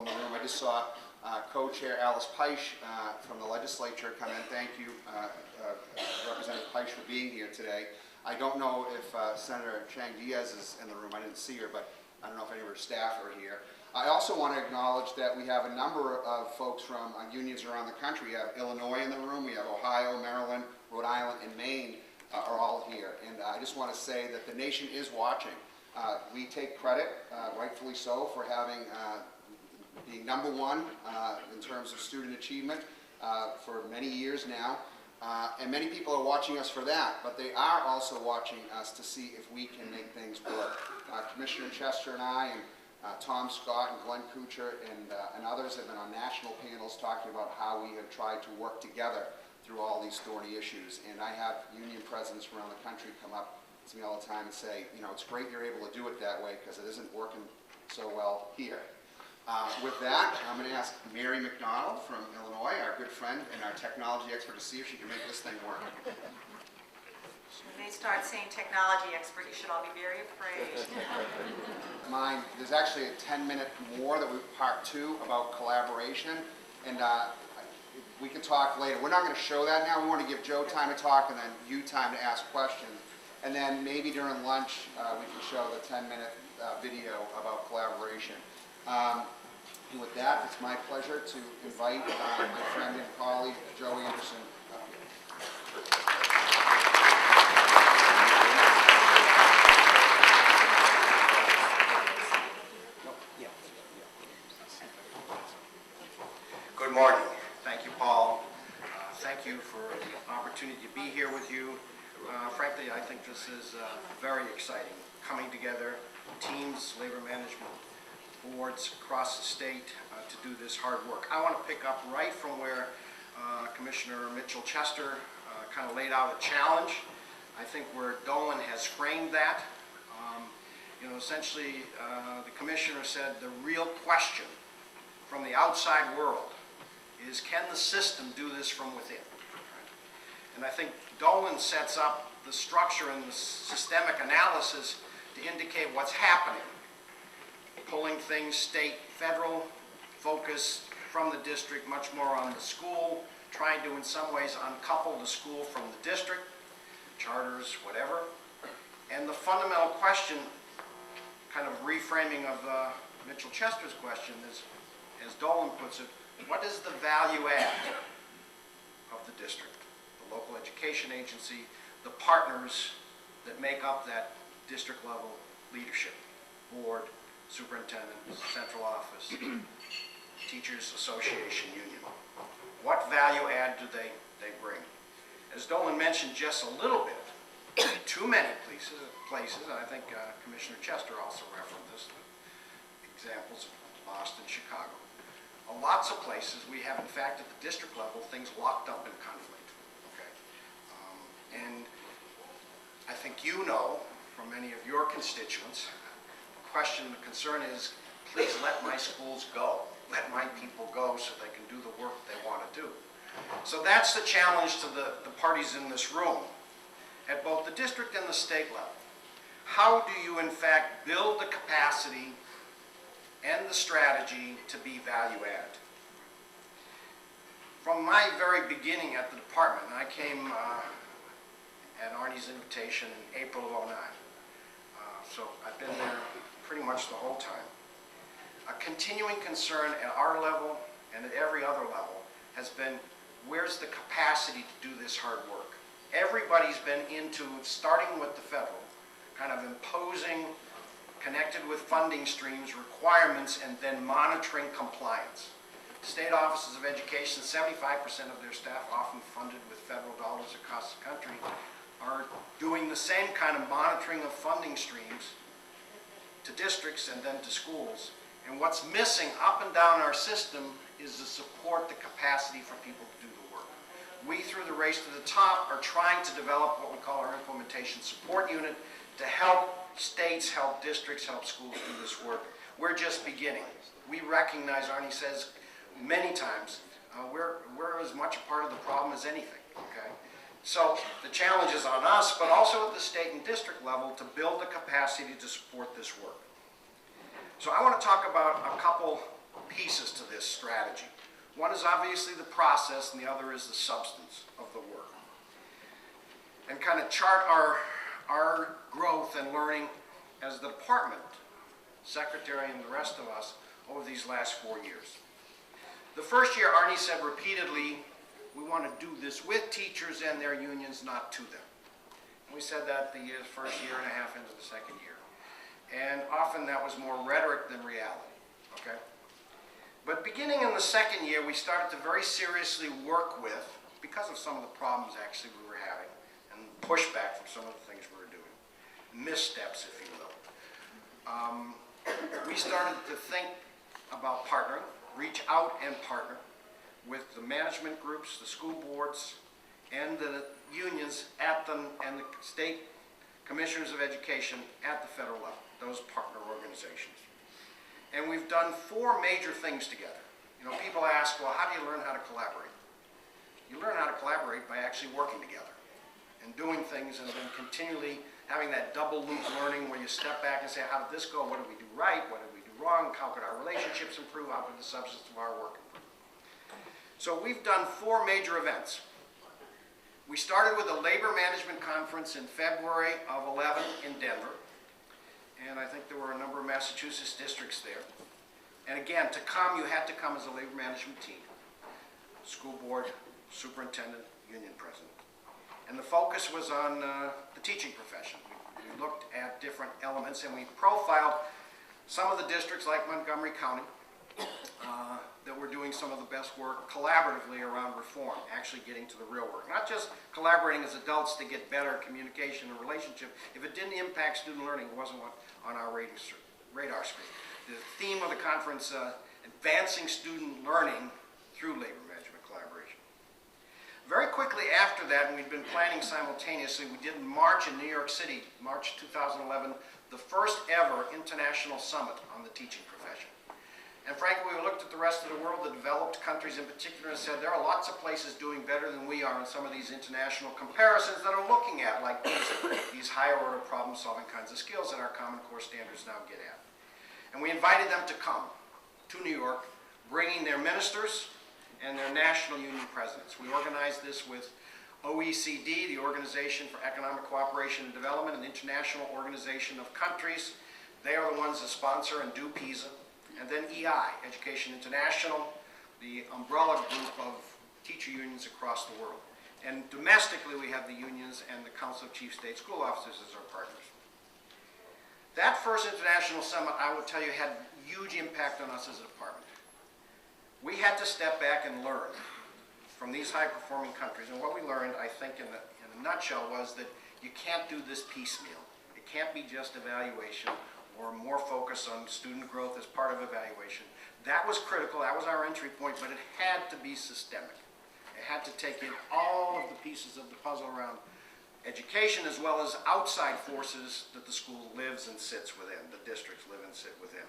In the room. I just saw Co-Chair Alice Peisch from the legislature come in. Thank you, Representative Peisch, for being here today. I don't know if Senator Chang Diaz is in the room. I didn't see her, but I don't know if any of her staff are here. I also want to acknowledge that we have a number of folks from unions around the country. We have Illinois in the room. We have Ohio, Maryland, Rhode Island, and Maine are all here. And I just want to say that the nation is watching. We take credit, rightfully so, for having being number one in terms of student achievement for many years now. And many people are watching us for that, but they are also watching us to see if we can make things work. Commissioner Chester and I and Tom Scott and Glenn Kuchar and others have been on national panels talking about how we have tried to work together through all these thorny issues. And I have union presidents around the country come up to me all the time and say, you know, it's great you're able to do it that way because it isn't working so well here. With that, I'm going to ask Mary McDonald from Illinois, our good friend and our technology expert, to see if she can make this thing work. When they start saying technology expert, you should all be very afraid. There's actually a 10-minute more that we part 2 about collaboration, and we can talk later. We're not going to show that now. We want to give Joe time to talk and then you time to ask questions. And then maybe during lunch we can show the 10-minute video about collaboration. And with that, it's my pleasure to invite my friend and colleague, Joe Anderson, up here. Good morning. Thank you, Paul. Thank you for the opportunity to be here with you. Frankly, I think this is very exciting, coming together, teams, labor management, boards across the state to do this hard work. I want to pick up right from where Commissioner Mitchell Chester kind of laid out a challenge. I think where Dolan has framed that. Essentially, the commissioner said the real question from the outside world is, can the system do this from within? And I think Dolan sets up the structure and the systemic analysis to indicate what's happening. Pulling things state, federal, focus from the district much more on the school, trying to in some ways uncouple the school from the district, charters, whatever. And the fundamental question, kind of reframing of Mitchell Chester's question is, as Dolan puts it, what is the value add of the district, the local education agency, the partners that make up that district level leadership, board, superintendent, central office, teachers association, union. What value add do they bring? As Dolan mentioned just a little bit, too many places, and I think Commissioner Chester also referenced this, examples of Boston, Chicago. Lots of places we have, in fact, at the district level, things locked up in conflict. Okay? And I think you know from many of your constituents, the concern is, please let my schools go. Let my people go so they can do the work they want to do. So that's the challenge to the parties in this room at both the district and the state level. How do you, in fact, build the capacity and the strategy to be value add? From my very beginning at the department, I came at Arnie's invitation in April of '09. So I've been there pretty much the whole time. A continuing concern at our level and at every other level has been, where's the capacity to do this hard work? Everybody's been into, starting with the federal, kind of imposing, connected with funding streams, requirements, and then monitoring compliance. State offices of education, 75% of their staff, often funded with federal dollars across the country, are doing the same kind of monitoring of funding streams to districts and then to schools. And what's missing up and down our system is the support, the capacity for people to do the work. We, through the Race to the Top, are trying to develop what we call our implementation support unit to help states, help districts, help schools do this work. We're just beginning. We recognize, Arnie says many times, we're as much a part of the problem as anything, okay? So the challenge is on us, but also at the state and district level to build the capacity to support this work. So I want to talk about a couple pieces to this strategy. One is obviously the process, and the other is the substance of the work. And kind of chart our growth and learning as the department, secretary and the rest of us over these last 4 years. The first year, Arnie said repeatedly, we want to do this with teachers and their unions, not to them. And we said that the first year and a half into the second year. And often that was more rhetoric than reality, okay? But beginning in the second year, we started to very seriously work with, because of some of the problems actually we were having, and pushback from some of the things we were doing, missteps, if you will. We started to think about partnering, reach out and partner with the management groups, the school boards, and the unions and the state commissioners of education at the federal level, those partner organizations. And we've done 4 major things together. You know, people ask, well, how do you learn how to collaborate? You learn how to collaborate by actually working together and doing things, and then continually having that double loop learning where you step back and say, how did this go? What did we do right? What did we do wrong? How could our relationships improve? How could the substance of our work improve? So we've done 4 major events. We started with a labor management conference in February of 11 in Denver. And I think there were a number of Massachusetts districts there. And again, to come, you had to come as a labor management team. School board, superintendent, union president. And the focus was on the teaching profession. We looked at different elements, and we profiled some of the districts like Montgomery County that were doing some of the best work collaboratively around reform, actually getting to the real work. Not just collaborating as adults to get better communication and relationship. If it didn't impact student learning, it wasn't on our radar screen. The theme of the conference, advancing student learning through labor management collaboration. Very quickly after that, and we'd been planning simultaneously, we did in March in New York City, March 2011, the first ever international summit on the teaching profession. And frankly, we looked at the rest of the world, the developed countries in particular, and said there are lots of places doing better than we are in some of these international comparisons that are looking at, like these higher order problem-solving kinds of skills that our Common Core standards now get at. And we invited them to come to New York, bringing their ministers and their national union presidents. We organized this with OECD, the Organization for Economic Cooperation and Development, an international organization of countries. They are the ones that sponsor and do PISA. And then EI, Education International, the umbrella group of teacher unions across the world. And domestically, we have the unions and the Council of Chief State School Officers as our partners. That first international summit, I will tell you, had huge impact on us as a department. We had to step back and learn from these high-performing countries. And what we learned, I think, in a nutshell, was that you can't do this piecemeal. It can't be just evaluation or more focus on student growth as part of evaluation. That was critical, that was our entry point, but it had to be systemic. It had to take in all of the pieces of the puzzle around education as well as outside forces that the school lives and sits within, the districts live and sit within.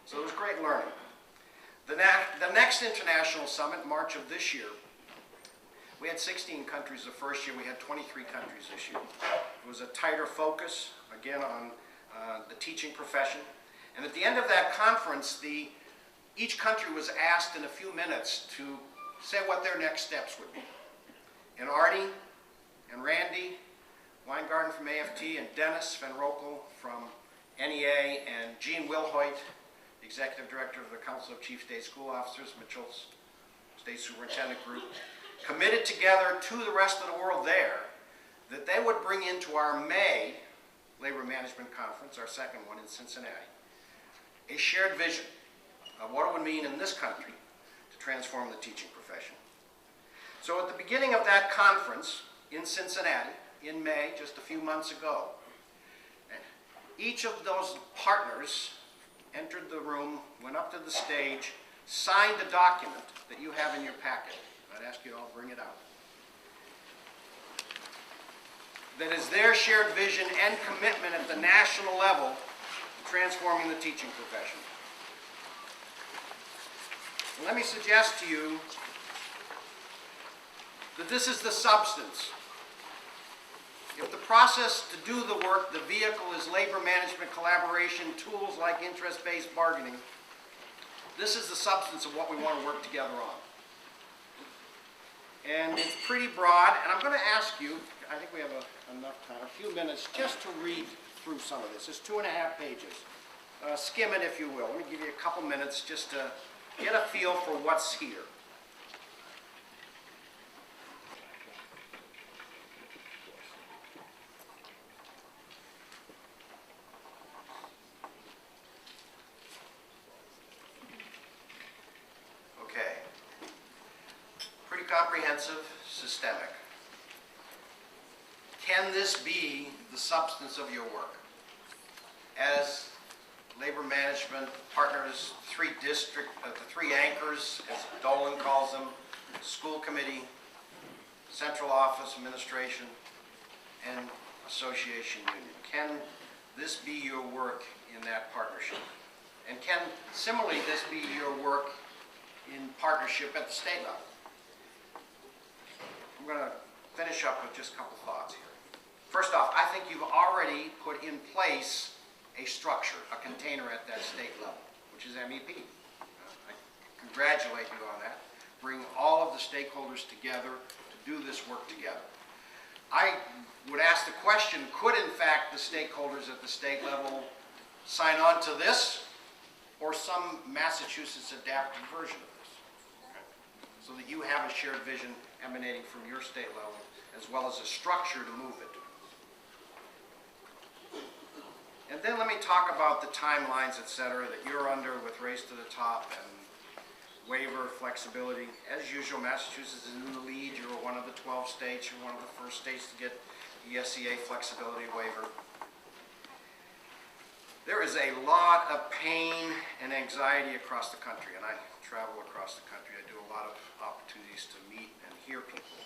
So it was great learning. The next international summit, March of this year, we had 16 countries the first year, we had 23 countries this year. It was a tighter focus, again, on the teaching profession. And at the end of that conference, each country was asked in a few minutes to say what their next steps would be. And Artie and Randy Weingarten from AFT and Dennis Van Rokel from NEA and Gene Wilhoit, the Executive Director of the Council of Chief State School Officers, Mitchell's State Superintendent Group, committed together to the rest of the world there that they would bring into our May Labor Management Conference, our second one in Cincinnati, a shared vision of what it would mean in this country to transform the teaching profession. So at the beginning of that conference in Cincinnati, in May, just a few months ago, each of those partners entered the room, went up to the stage, signed a document that you have in your packet. I'd ask you to all bring it out. That is their shared vision and commitment at the national level to transforming the teaching profession. And let me suggest to you that this is the substance. If the process to do the work, the vehicle is labor management collaboration, tools like interest-based bargaining, This is the substance of what we want to work together on. And it's pretty broad, and I'm going to ask you, I think we have enough time, a few minutes, just to read through some of this. It's 2.5 pages. Skim it if you will. Let me give you a couple minutes just to get a feel for what's here. Okay. Pretty comprehensive, systemic. Can this be the substance of your work? As labor management partners, the three anchors, as Dolan calls them, school committee, central office administration, and association union. Can this be your work in that partnership? And can, similarly, this be your work in partnership at the state level? I'm going to finish up with just a couple thoughts here. First off, I think you've already put in place a structure, a container at that state level, which is MEP. I congratulate you on that. Bring all of the stakeholders together to do this work together. I would ask the question, could in fact the stakeholders at the state level sign on to this or some Massachusetts adapted version of this? Okay. So that you have a shared vision emanating from your state level as well as a structure to move it. And then let me talk about the timelines, et cetera, that you're under with Race to the Top and waiver flexibility. As usual, Massachusetts is in the lead. You're one of the 12 states. You're one of the first states to get the SEA flexibility waiver. There is a lot of pain and anxiety across the country, and I travel across the country. I do a lot of opportunities to meet and hear people.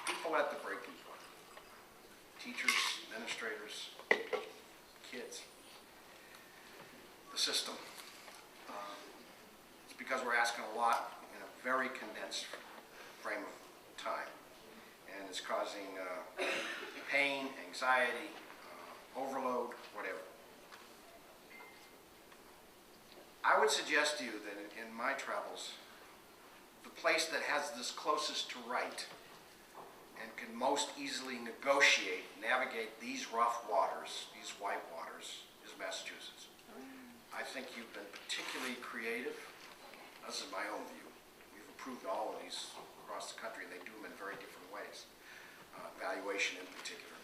People at the breaking point. Teachers, administrators, kids, the system. It's because we're asking a lot in a very condensed frame of time, and it's causing pain, anxiety, overload, whatever. I would suggest to you that in my travels, the place that has this closest to right and can most easily negotiate, navigate these rough waters, these white waters, is Massachusetts. I think you've been particularly creative. This is my own view. We've approved all of these across the country, and they do them in very different ways. Valuation in particular.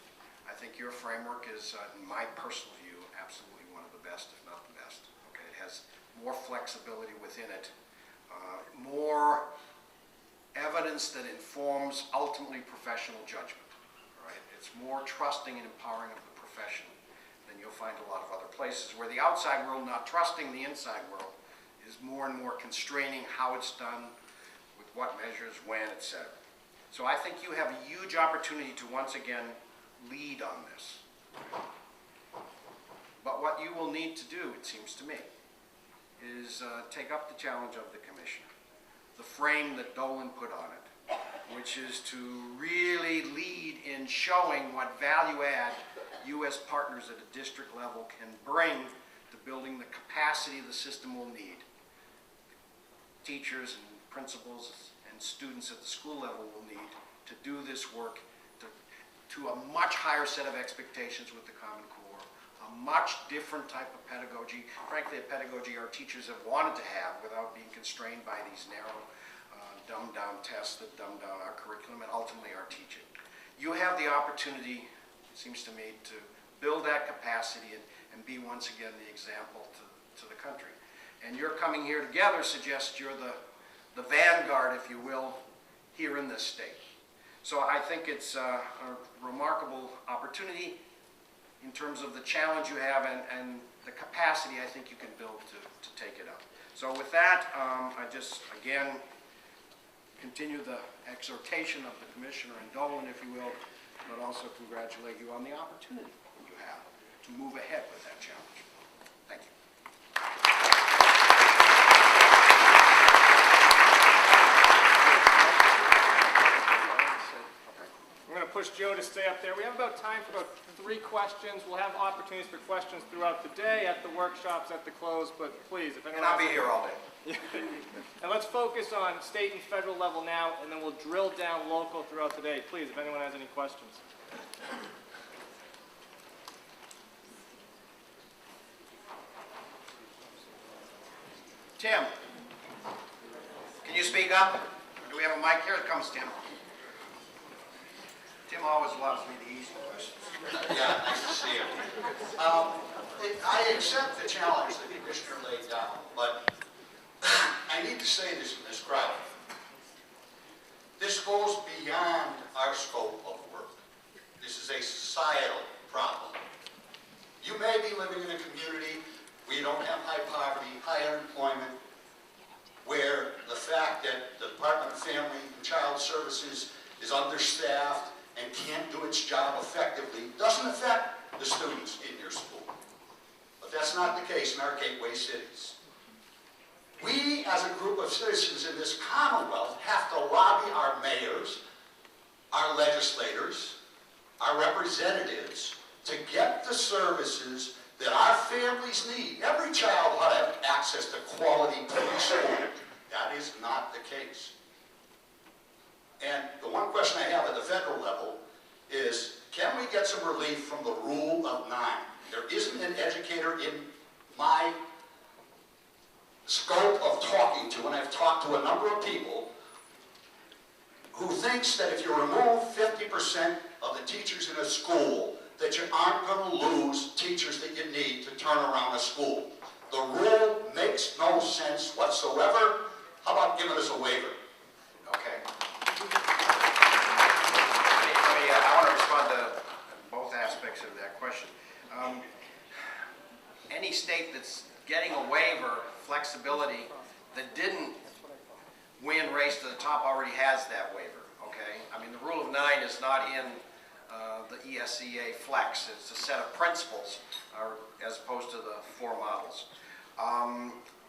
I think your framework is, in my personal view, absolutely one of the best, if not the best. Okay, it has more flexibility within it, more evidence that informs ultimately professional judgment, right? It's more trusting and empowering of the profession than you'll find a lot of other places where the outside world, not trusting the inside world, is more and more constraining how it's done, with what measures, when, etc. So I think you have a huge opportunity to once again lead on this. But what you will need to do, it seems to me, is take up the challenge of the commissioner. The frame that Dolan put on it, which is to really lead in showing what value add you as partners at a district level can bring to building the capacity the system will need. Teachers and principals and students at the school level will need to do this work to a much higher set of expectations with the Common Core, a much different type of pedagogy, frankly a pedagogy our teachers have wanted to have without being constrained by these narrow, dumbed down tests that dumb down our curriculum and ultimately our teaching. You have the opportunity, it seems to me, to build that capacity and be once again the example to the country. And your coming here together suggests you're the vanguard, if you will, here in this state. So I think it's a remarkable opportunity in terms of the challenge you have and the capacity I think you can build to take it up. So with that, I just, again, continue the exhortation of the Commissioner and Dolan, if you will, but also congratulate you on the opportunity you have to move ahead with that challenge. Thank you. I'm going to push Joe to stay up there. We have about time for about 3 questions. We'll have opportunities for questions throughout the day, at the workshops, at the close, but please, if anyone And I'll has be here all day. And let's focus on state and federal level now, and then we'll drill down local throughout the day. Please, if anyone has any questions. Tim, can you speak up? Or do we have a mic? Here it comes, Tim. Tim always loves me the easy questions. Yeah, nice to see you. I accept the challenge that the Commissioner laid down, but I need to say this in this crowd. This goes beyond our scope of work. This is a societal problem. You may be living in a community where you don't have high poverty, high unemployment, where the fact that the Department of Family and Child Services is understaffed and can't do its job effectively doesn't affect the students in your school. But that's not the case in our gateway cities. We, as a group of citizens in this Commonwealth, have to lobby our mayors, our legislators, our representatives to get the services that our families need. Every child ought to have access to quality preschool. That is not the case. And the one question I have at the federal level is, can we get some relief from the rule of 9? There isn't an educator in my scope of talking to, and I've talked to a number of people, who thinks that if you remove 50% of the teachers in a school, that you aren't going to lose teachers that you need to turn around a school. The rule makes no sense whatsoever. How about giving us a waiver? Okay. I want to respond to both aspects of that question. Any state that's getting a waiver, flexibility, that didn't win race to the top already has that waiver, okay? I mean, the rule of 9 is not in the ESEA flex. It's a set of principles as opposed to the 4 models.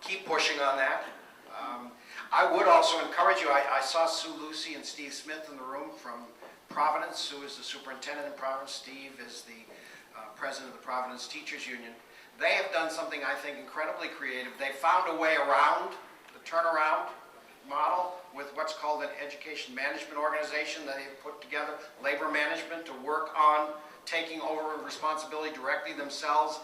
Keep pushing on that. I would also encourage you, I saw Sue Lucy and Steve Smith in the room from Providence. Sue is the superintendent in Providence. Steve is the president of the Providence Teachers Union. They have done something I think incredibly creative. They found a way around the turnaround model with what's called an education management organization that they've put together, labor management, to work on taking over responsibility directly themselves